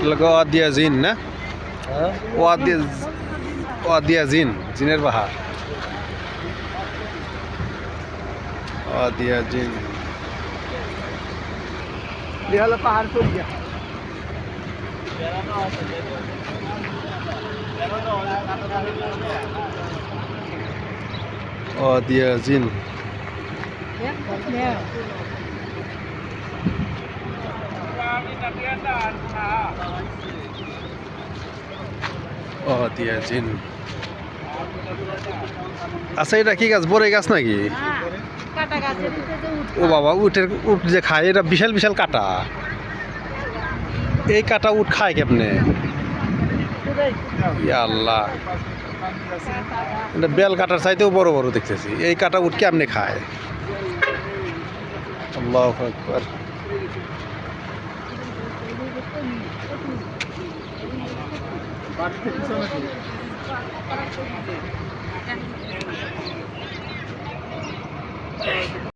ওয়াদিয়া জিন না ওয়াদিয়া ওয়াদিয়া জিন জিনের পাহাড় ওয়াদিয়া জিন হলো পাহাড় পড়িয়া ওয়াদিয়া জিন ওয়াদিয়া জিন আচ্ছা এটা কি গাছ বড়ই গাছ নাকি ও বাবা উটের উট যে খায় এটা বিশাল বিশাল কাটা এই কাটা উট খায় কেমনে ইয়া আল্লাহ এটা বেল কাটার চাইতেও বড় বড় দেখতেছি এই কাটা উট কেমনে খায় আল্লাহু আকবার